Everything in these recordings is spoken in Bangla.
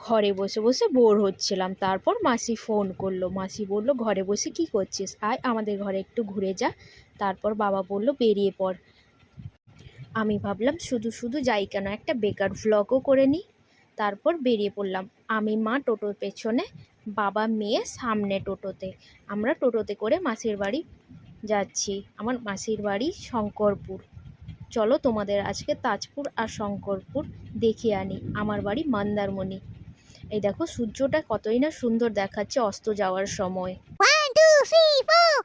ঘরে বসে বসে বোর হচ্ছিলাম। তারপর মাসি ফোন করলো। মাসি বলল, ঘরে বসে কি করছিস, আয় আমাদের ঘরে একটু ঘুরে যা। তারপর বাবা বলল, বেরিয়ে পড়। আমি ভাবলাম শুধু শুধু যাই কেন, একটা বেকার ভ্লগও করে নিই। তারপর বেরিয়ে পড়লাম। আমি মা টোটোর পেছনে, বাবা মেয়ে সামনে টোটোতে। আমরা টোটোতে করে মাসির বাড়ি যাচ্ছি। আমার মাসির বাড়ি শঙ্করপুর। চলো তোমাদের আজকে তাজপুর আর শঙ্করপুর দেখিয়ে আনি। আমার বাড়ি মন্দারমণি। এই দেখো সূর্যটা কতই না সুন্দর দেখাচ্ছে অস্ত যাওয়ার সময়। 1 2 3 4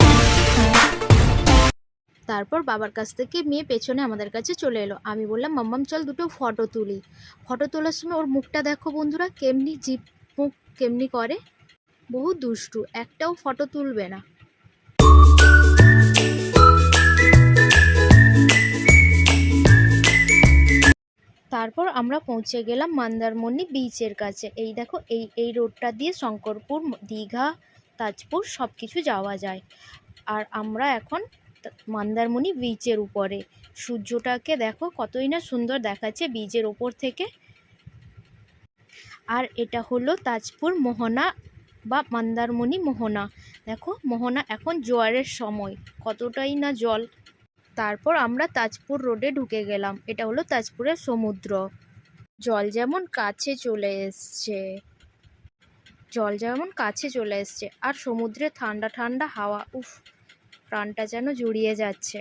তারপর বাবার কাছ থেকে মেয়ে পেছনে আমাদের কাছে চলে এলো। আমি বললাম, মাম্মাম চল দুটো ফটো তুলি। ফটো তোলার সময় ওর মুখটা দেখো বন্ধুরা, কেমনি জিভ মুখ কেমনি করে, বহু দুষ্টু, একটাও ফটো তুলবে না। তারপর আমরা পৌঁছে গেলাম মন্দারমণি বিচের কাছে। এই দেখো এই রোডটা দিয়ে শঙ্করপুর, দীঘা, তাজপুর সব কিছু যাওয়া যায়। আর আমরা এখন মন্দারমণি বিচের উপরে। সূর্যটাকে দেখো কতই না সুন্দর দেখাচ্ছে বিচের ওপর থেকে। আর এটা হলো তাজপুর মোহনা বা মন্দারমণি মোহনা। দেখো মোহনা এখন জোয়ারের সময়, কতটাই না জল। তারপর আমরা তাজপুর রোডে ঢুকে গেলাম। এটা হলো তাজপুরের সমুদ্র। জল যেমন কাছে চলে এসছে, আর সমুদ্রে ঠান্ডা ঠান্ডা হাওয়া, উফ, প্রাণটা যেন জুড়িয়ে যাচ্ছে।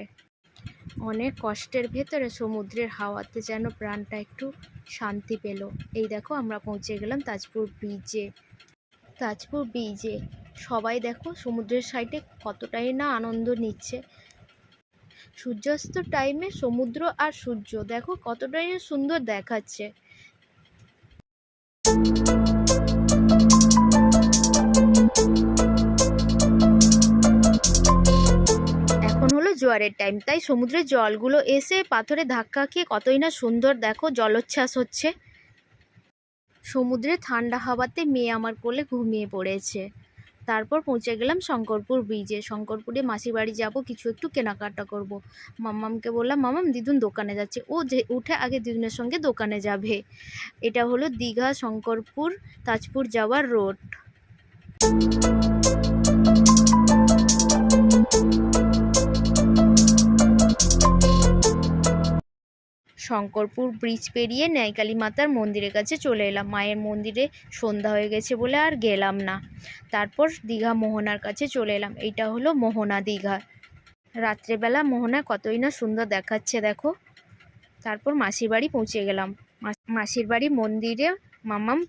অনেক কষ্টের ভেতরে সমুদ্রের হাওয়াতে যেন প্রাণটা একটু শান্তি পেল। এই দেখো আমরা পৌঁছে গেলাম তাজপুর বিচে। সবাই দেখো সমুদ্রের সাইডে কতটাই না আনন্দ নিচ্ছে। সূর্যাস্ত টাইমে সমুদ্র আর সূর্য দেখো কতটাই না সুন্দর দেখাচ্ছে। এখন হলো জোয়ারের টাইম, তাই সমুদ্রের জলগুলো এসে পাথরে ধাক্কা খেয়ে কতই না সুন্দর দেখো জলোচ্ছ্বাস হচ্ছে। সমুদ্রে ঠান্ডা হাওয়াতে মেয়ে আমার কোলে ঘুমিয়ে পড়েছে। তারপর পৌঁছে গেলাম শঙ্করপুর ব্রিজে। শঙ্করপুরে মাসির বাড়ি যাব, কিছু একটু কেনাকাটা করব। মাম্মামকে বললাম, মাম্মাম দিদুন দোকানে যাচ্ছে। ও যে উঠে আগে দিদুনের সঙ্গে দোকানে যাবে। এটা হলো দীঘা শঙ্করপুর তাজপুর যাওয়ার রোড। শঙ্করপুর ব্রিজ পেরিয়ে ন্যায়কালী মাতার মন্দিরের কাছে চলে এলাম। মায়ের মন্দিরে সন্ধ্যা হয়ে গেছে বলে আর গেলাম না। তারপর দীঘা মোহনার কাছে চলে এলাম। এইটা হলো মোহনা দীঘা। রাত্রেবেলা মোহনা কতই না সুন্দর দেখাচ্ছে দেখো। তারপর মাসির বাড়ি পৌঁছে গেলাম। মাসির বাড়ি মন্দিরে মাম্মাম